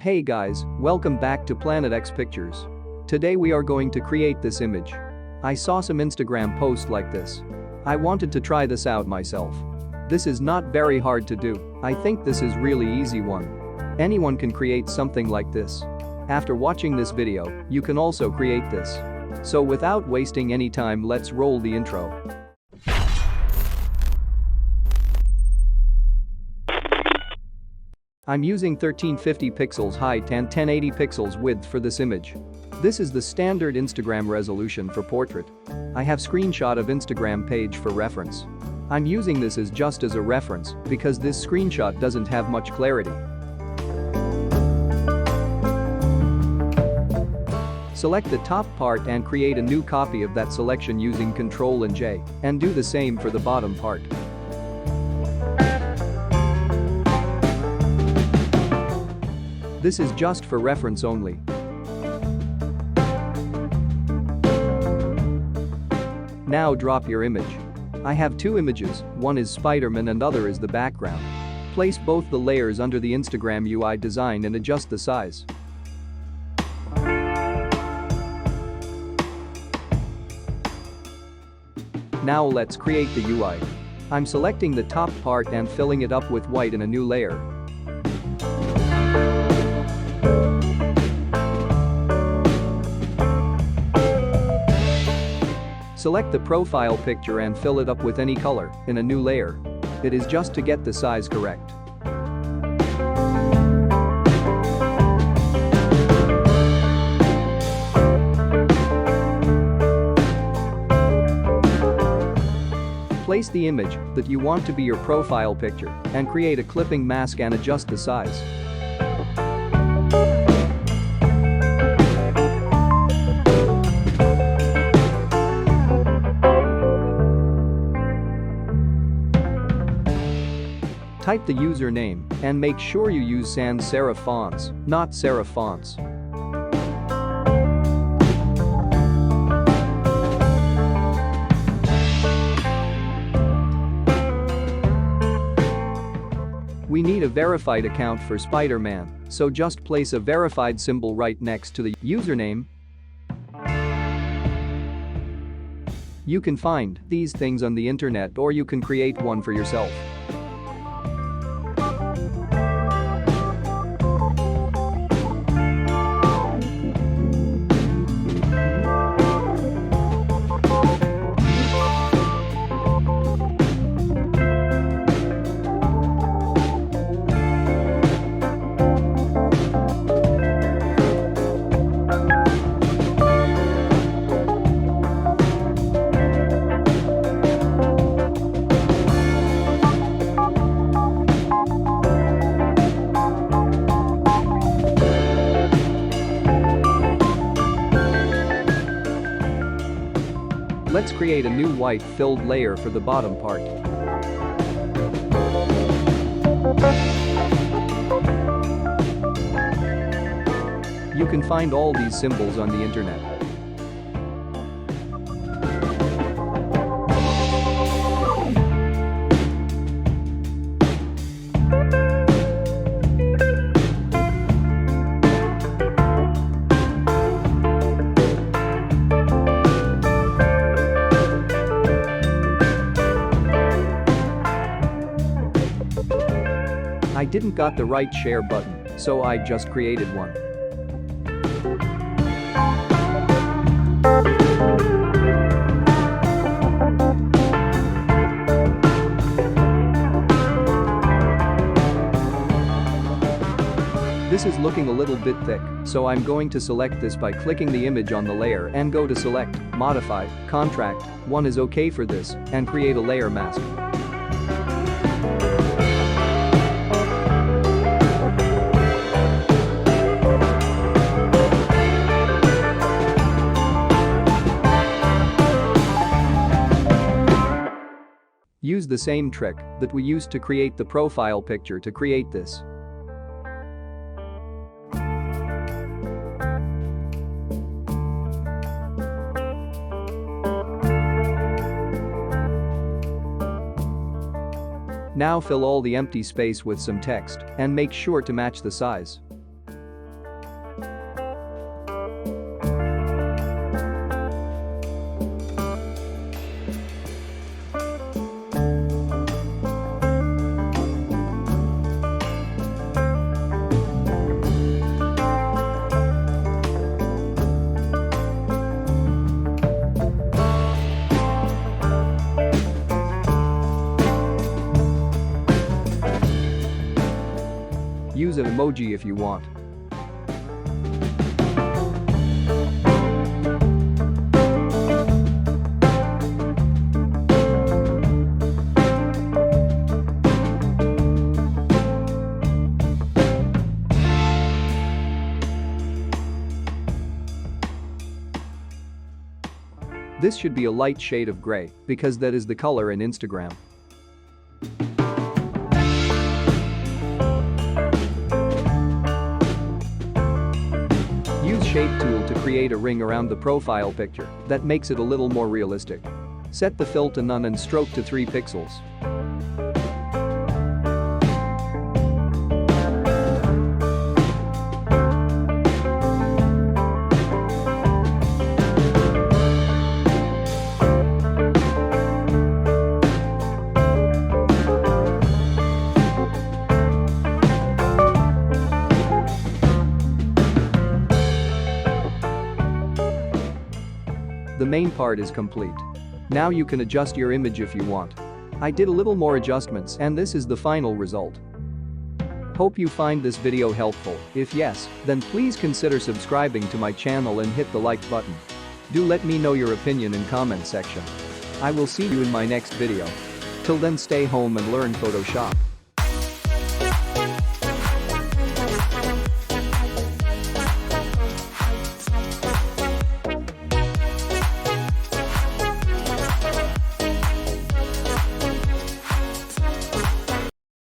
Hey guys, welcome back to Planet X Pictures. Today we are going to create this image. I saw some Instagram posts like this. I wanted to try this out myself. This is not very hard to do. I think this is really easy one. Anyone can create something like this. After watching this video, you can also create this. So without wasting any time, let's roll the intro. I'm using 1350 pixels height and 1080 pixels width for this image. This is the standard Instagram resolution for portrait. I have screenshot of Instagram page for reference. I'm using this as just as a reference because this screenshot doesn't have much clarity. Select the top part and create a new copy of that selection using Ctrl and J, and do the same for the bottom part. This is just for reference only. Now drop your image. I have two images, one is Spider-Man and other is the background. Place both the layers under the Instagram UI design and adjust the size. Now let's create the UI. I'm selecting the top part and filling it up with white in a new layer. Select the profile picture and fill it up with any color in a new layer. It is just to get the size correct. Place the image that you want to be your profile picture and create a clipping mask and adjust the size. Type the username and make sure you use sans serif fonts, not serif fonts. We need a verified account for Spider-Man, so just place a verified symbol right next to the username. You can find these things on the internet or you can create one for yourself. Let's create a new white filled layer for the bottom part. You can find all these symbols on the internet. I didn't got the right share button, so I just created one. This is looking a little bit thick, so I'm going to select this by clicking the image on the layer and go to Select, Modify, Contract, 1 is okay for this, and create a layer mask. Use the same trick that we used to create the profile picture to create this. Now fill all the empty space with some text and make sure to match the size. emoji if you want. This should be a light shade of gray, because that is the color in Instagram. Use Shape tool to create a ring around the profile picture that makes it a little more realistic. Set the fill to none and stroke to 3 pixels. The main part is complete. Now you can adjust your image if you want. I did a little more adjustments and this is the final result. Hope you find this video helpful. If yes, then please consider subscribing to my channel and hit the like button. Do let me know your opinion in comment section. I will see you in my next video. Till then, stay home and learn Photoshop.